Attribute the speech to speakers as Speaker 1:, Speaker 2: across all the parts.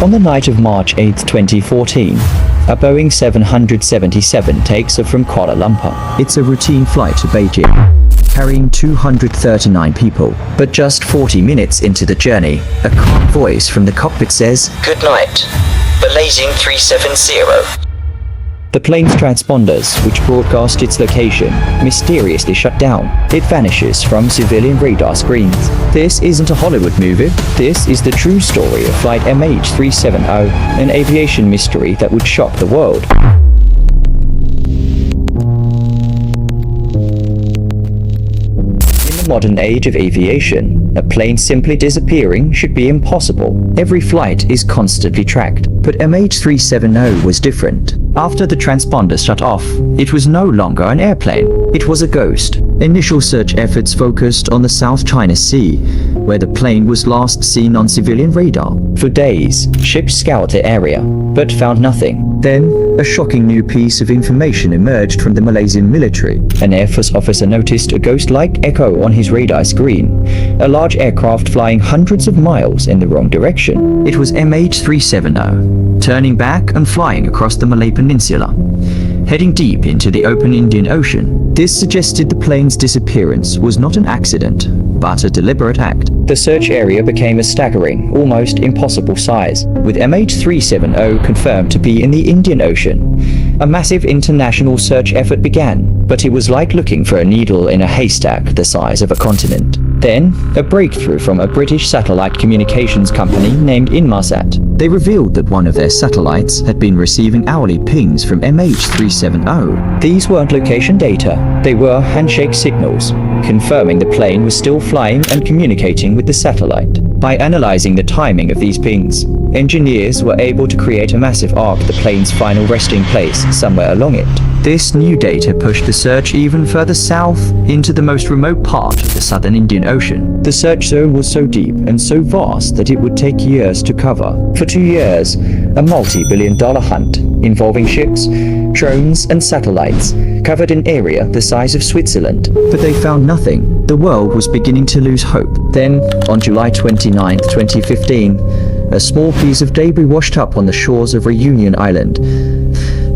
Speaker 1: On the night of March 8, 2014, a Boeing 777 takes off from Kuala Lumpur. It's a routine flight to Beijing, carrying 239 people. But just 40 minutes into the journey, a calm voice from the cockpit says,
Speaker 2: "Good night, Malaysian 370.
Speaker 1: The plane's transponders, which broadcast its location, mysteriously shut down. It vanishes from civilian radar screens. This isn't a Hollywood movie. This is the true story of Flight MH370, an aviation mystery that would shock the world. In the modern age of aviation, a plane simply disappearing should be impossible. Every flight is constantly tracked. But MH370 was different. After the transponder shut off, it was no longer an airplane. It was a ghost. Initial search efforts focused on the South China Sea, where the plane was last seen on civilian radar. For days, ships scoured the area, but found nothing. Then, a shocking new piece of information emerged from the Malaysian military. An Air Force officer noticed a ghost-like echo on his radar screen, a large aircraft flying hundreds of miles in the wrong direction. It was MH370, turning back and flying across the Malay Peninsula, heading deep into the open Indian Ocean. This suggested the plane's disappearance was not an accident, but a deliberate act. The search area became a staggering, almost impossible size, with MH370 confirmed to be in the Indian Ocean. A massive international search effort began, but it was like looking for a needle in a haystack the size of a continent. Then, a breakthrough from a British satellite communications company named Inmarsat. They revealed that one of their satellites had been receiving hourly pings from MH370. These weren't location data, they were handshake signals, confirming the plane was still flying and communicating with the satellite. By analyzing the timing of these pings, engineers were able to create a massive arc, the plane's final resting place somewhere along it. This new data pushed the search even further south into the most remote part of the southern Indian Ocean. The search zone was so deep and so vast that it would take years to cover. For 2 years, a multi-billion-dollar hunt involving ships, drones and satellites covered an area the size of Switzerland. But they found nothing. The world was beginning to lose hope. Then, on July 29, 2015, a small piece of debris washed up on the shores of Reunion Island,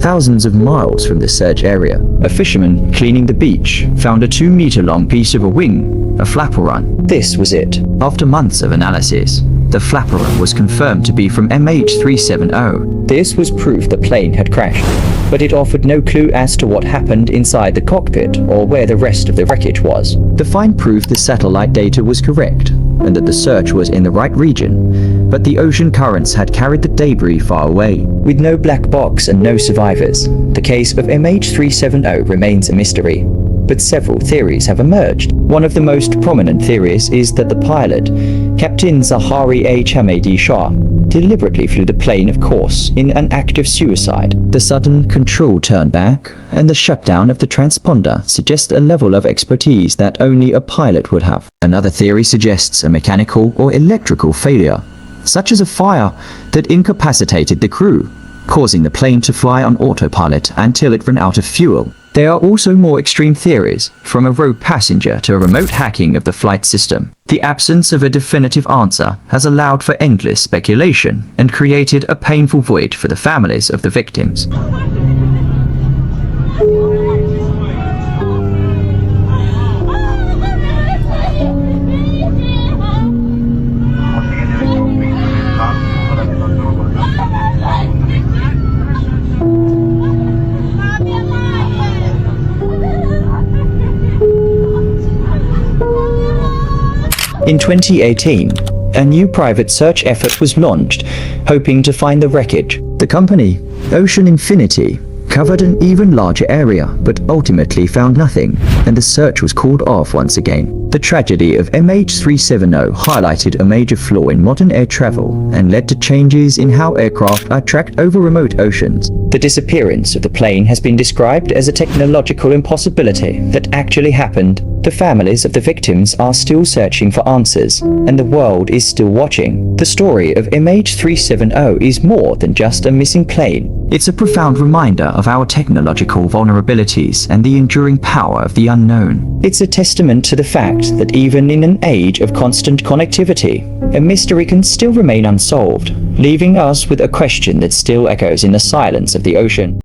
Speaker 1: thousands of miles from the search area. A fisherman cleaning the beach found a 2-meter-long piece of a wing, a flaperon. This was it. After months of analysis, the flaperon was confirmed to be from MH370. This was proof the plane had crashed, but it offered no clue as to what happened inside the cockpit or where the rest of the wreckage was. The find proved the satellite data was correct, and that the search was in the right region, but the ocean currents had carried the debris far away. With no black box and no survivors, the case of MH370 remains a mystery. But several theories have emerged. One of the most prominent theories is that the pilot, Captain Zahari A. Chamedi Shah, deliberately flew the plane off course in an act of suicide. The sudden control turnback and the shutdown of the transponder suggest a level of expertise that only a pilot would have. Another theory suggests a mechanical or electrical failure, such as a fire that incapacitated the crew, causing the plane to fly on autopilot until it ran out of fuel. There are also more extreme theories, from a rogue passenger to a remote hacking of the flight system. The absence of a definitive answer has allowed for endless speculation and created a painful void for the families of the victims. In 2018, a new private search effort was launched, hoping to find the wreckage. The company, Ocean Infinity, covered an even larger area, but ultimately found nothing, and the search was called off once again. The tragedy of MH370 highlighted a major flaw in modern air travel and led to changes in how aircraft are tracked over remote oceans. The disappearance of the plane has been described as a technological impossibility that actually happened. The families of the victims are still searching for answers, and the world is still watching. The story of MH370 is more than just a missing plane. It's a profound reminder of our technological vulnerabilities and the enduring power of the unknown. It's a testament to the fact that even in an age of constant connectivity, a mystery can still remain unsolved, leaving us with a question that still echoes in the silence of the ocean.